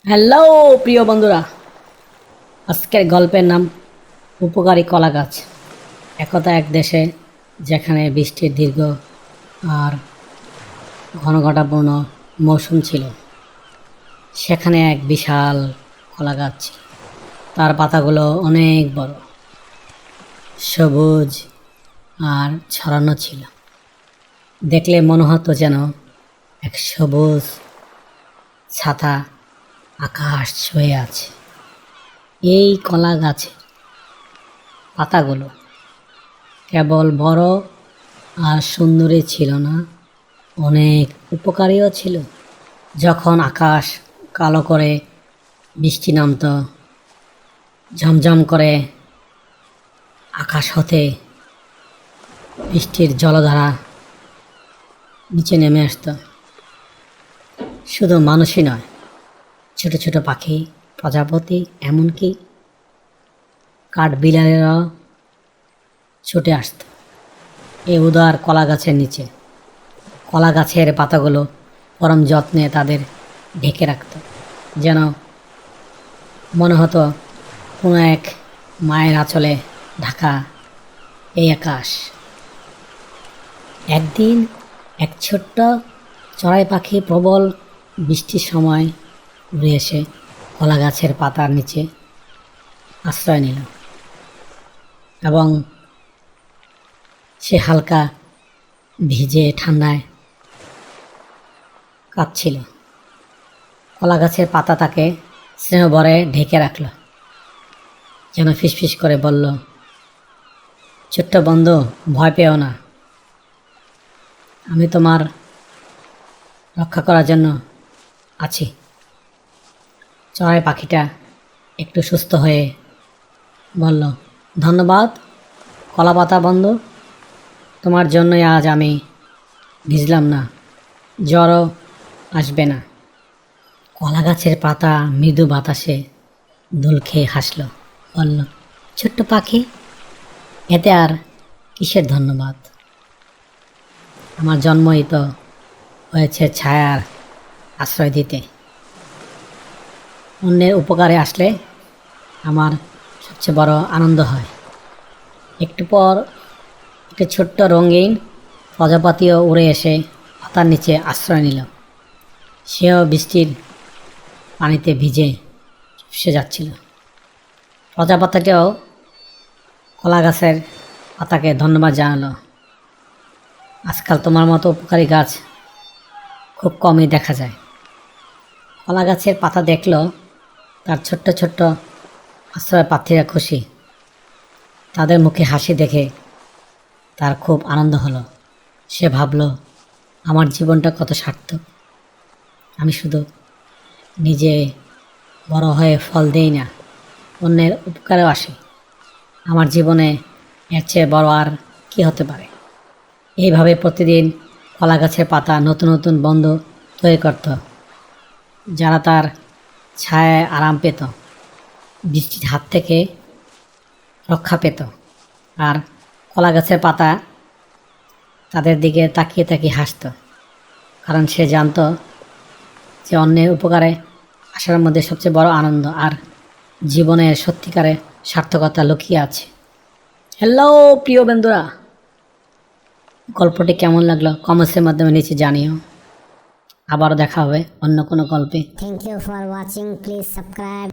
Hello প্রিয় বন্ধুরা, আজকের গল্পের নাম উপকারী কলা গাছ। একদা এক দেশে যেখানে বৃষ্টির দীর্ঘ আর ঘনঘটাপূর্ণ মৌসুম ছিল, সেখানে এক বিশাল কলা গাছ ছিল। তার পাতাগুলো অনেক বড়, সবুজ আর ছড়ানো ছিল। দেখলে মনে হতো যেন এক সবুজ ছাতা আকাশ ছুঁয়ে আছে। এই কলা গাছের পাতাগুলো কেবল বড় আর সুন্দরই ছিল না, অনেক উপকারীও ছিল। যখন আকাশ কালো করে বৃষ্টি নামতো, ঝমঝম করে আকাশ হতে বৃষ্টির জলধারা নিচে নেমে আসতো, শুধু মানুষই নয়, ছোট ছোট পাখি, প্রজাপতি, এমনকি কাঠবিড়ালিরাও ছুটে আসত এই উদার কলা গাছের নিচে। কলা গাছের পাতাগুলো পরম যত্নে তাদের ঢেকে রাখত, যেন মনে হতো কোনো এক মায়ের আঁচলে ঢাকা এই আকাশ। একদিন এক ছোট্ট চড়াই পাখি প্রবল বৃষ্টির সময় উড়ে এসে কলা গাছের পাতার নিচে আশ্রয় নিল, এবং সে হালকা ভিজে ঠান্ডায় কাঁপছিল। কলা গাছের পাতা তাকে স্নেহভরে ঢেকে রাখল, যেন ফিসফিস করে বলল, ছোট্ট বন্ধু, ভয় পেও না, আমি তোমার রক্ষা করার জন্য আছি। চড়াই পাখিটা একটু সুস্থ হয়ে বলল, ধন্যবাদ কলা পাতা বন্ধু, তোমার জন্যই আজ আমি ভিজলাম না, জ্বরও আসবে না। কলা গাছের পাতা মৃদু বাতাসে দোল খেয়ে হাসল, বলল, ছোট্ট পাখি, এতে আর কিসের ধন্যবাদ? আমার জন্মই তো হয়েছে ছায়ার আশ্রয় দিতে। অন্যের উপকারে আসলে আমার সবচেয়ে বড় আনন্দ হয়। একটু পর একটি ছোট্ট রঙিন প্রজাপতিও উড়ে এসে পাতার নিচে আশ্রয় নিল। সেও বৃষ্টির পানিতে ভিজে চুপসে যাচ্ছিল। প্রজাপতিটাও কলা গাছের পাতাকে ধন্যবাদ জানালো। আজকাল তোমার মতো উপকারী গাছ খুব কমই দেখা যায়। কলা গাছের পাতা দেখল তার ছোট্ট ছোট্ট আশ্রয় প্রার্থীরা খুশি। তাদের মুখে হাসি দেখে তার খুব আনন্দ হলো। সে ভাবল, আমার জীবনটা কত সার্থক। আমি শুধু নিজে বড় হয়ে ফল দেই না, অন্যের উপকারেও আসি। আমার জীবনে এর চেয়ে বড় আর কি হতে পারে? এইভাবে প্রতিদিন কলা গাছের পাতা নতুন নতুন বন্ধু তৈরি করত, যারা তার ছায়ায় আরাম পেত, বৃষ্টির হাত থেকে রক্ষা পেত। আর কলা গাছের পাতা তাদের দিকে তাকিয়ে তাকিয়ে হাসত, কারণ সে জানত যে অন্যের উপকারে আসার মধ্যে সবচেয়ে বড় আনন্দ আর জীবনের সত্যিকারে সার্থকতা লুকিয়ে আছে। হ্যালো প্রিয় বন্ধুরা, গল্পটি কেমন লাগলো কমেন্টসের মাধ্যমে নিচে জানিও। আবারও দেখা হবে অন্য কোনো গল্পে। Thank you for watching. Please subscribe.